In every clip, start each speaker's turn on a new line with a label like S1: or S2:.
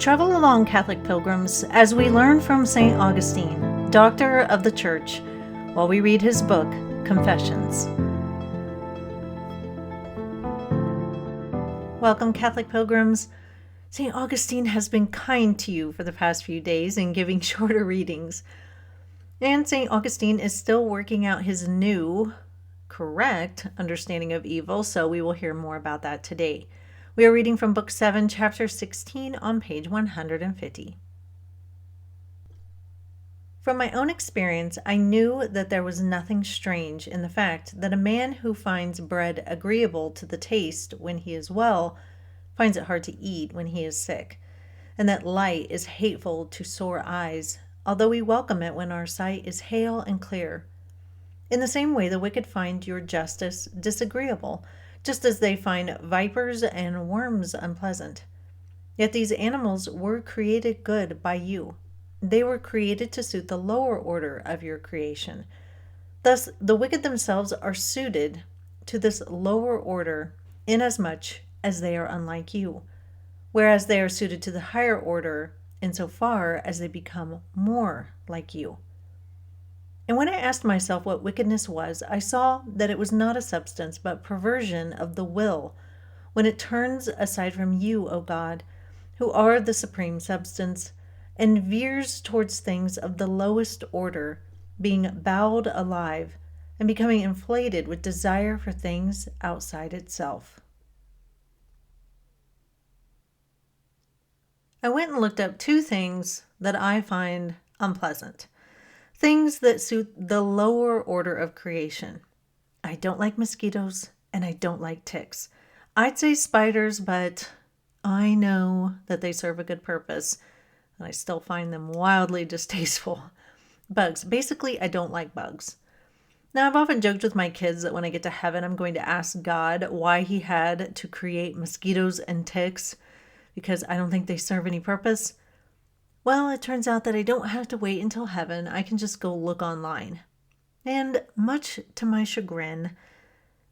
S1: Travel along, Catholic pilgrims, as we learn from St. Augustine, Doctor of the Church, while we read his book, Confessions. Welcome, Catholic pilgrims. St. Augustine has been kind to you for the past few days in giving shorter readings. And St. Augustine is still working out his new, correct understanding of evil, so we will hear more about that today. We are reading from Book 7, Chapter 16 on page 150. From my own experience, I knew that there was nothing strange in the fact that a man who finds bread agreeable to the taste when he is well finds it hard to eat when he is sick, and that light is hateful to sore eyes, although we welcome it when our sight is hale and clear. In the same way, the wicked find your justice disagreeable, just as they find vipers and worms unpleasant. Yet these animals were created good by you. They were created to suit the lower order of your creation. Thus, the wicked themselves are suited to this lower order inasmuch as they are unlike you, whereas they are suited to the higher order insofar as they become more like you. And when I asked myself what wickedness was, I saw that it was not a substance, but perversion of the will, when it turns aside from you, O God, who are the supreme substance, and veers towards things of the lowest order, being bowed alive, and becoming inflated with desire for things outside itself. I went and looked up two things that I find unpleasant. Things that suit the lower order of creation. I don't like mosquitoes, and I don't like ticks. I'd say spiders, but I know that they serve a good purpose, and I still find them wildly distasteful. Bugs. Basically, I don't like bugs. Now, I've often joked with my kids that when I get to heaven, I'm going to ask God why he had to create mosquitoes and ticks, because I don't think they serve any purpose. Well, it turns out that I don't have to wait until heaven. I can just go look online. And much to my chagrin,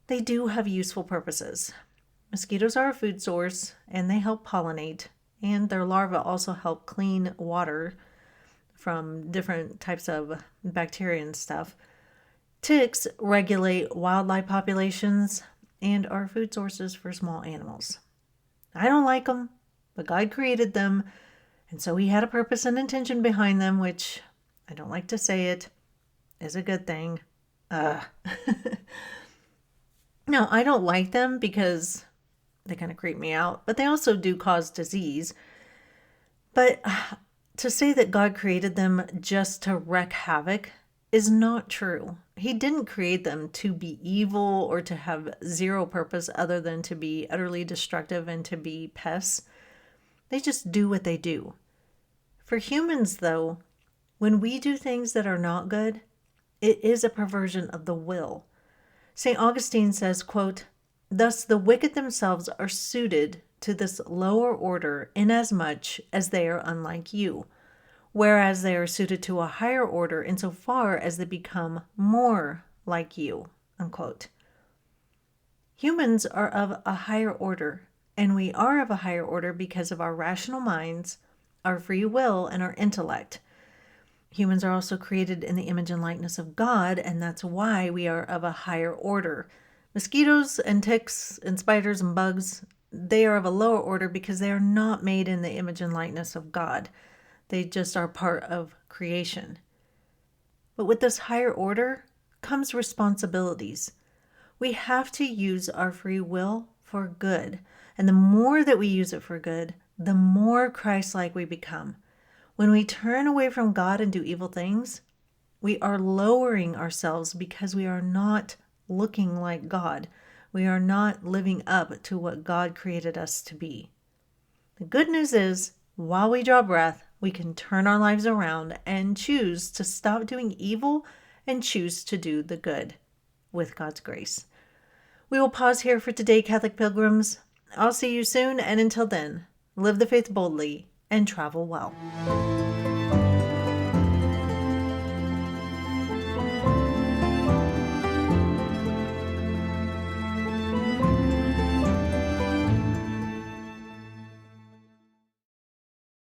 S1: they do have useful purposes. Mosquitoes are a food source, and they help pollinate, and their larvae also help clean water from different types of bacteria and stuff. Ticks regulate wildlife populations and are food sources for small animals. I don't like them, but God created them, and so he had a purpose and intention behind them, which, I don't like to say it, is a good thing. Now, I don't like them because they kind of creep me out, but they also do cause disease. But to say that God created them just to wreak havoc is not true. He didn't create them to be evil or to have zero purpose other than to be utterly destructive and to be pests. They just do what they do. For humans, though, when we do things that are not good, it is a perversion of the will. St. Augustine says, quote, "Thus the wicked themselves are suited to this lower order inasmuch as they are unlike you, whereas they are suited to a higher order insofar as they become more like you." Unquote. Humans are of a higher order, and we are of a higher order because of our rational minds, our free will, and our intellect. Humans are also created in the image and likeness of God, and that's why we are of a higher order. Mosquitoes and ticks and spiders and bugs, they are of a lower order because they are not made in the image and likeness of God. They just are part of creation. But with this higher order comes responsibilities. We have to use our free will for good, and the more that we use it for good, the more Christ-like we become. When we turn away from God and do evil things, we are lowering ourselves because we are not looking like God. We are not living up to what God created us to be. The good news is, while we draw breath, we can turn our lives around and choose to stop doing evil and choose to do the good with God's grace. We will pause here for today, Catholic pilgrims. I'll see you soon, and until then, live the faith boldly and travel well.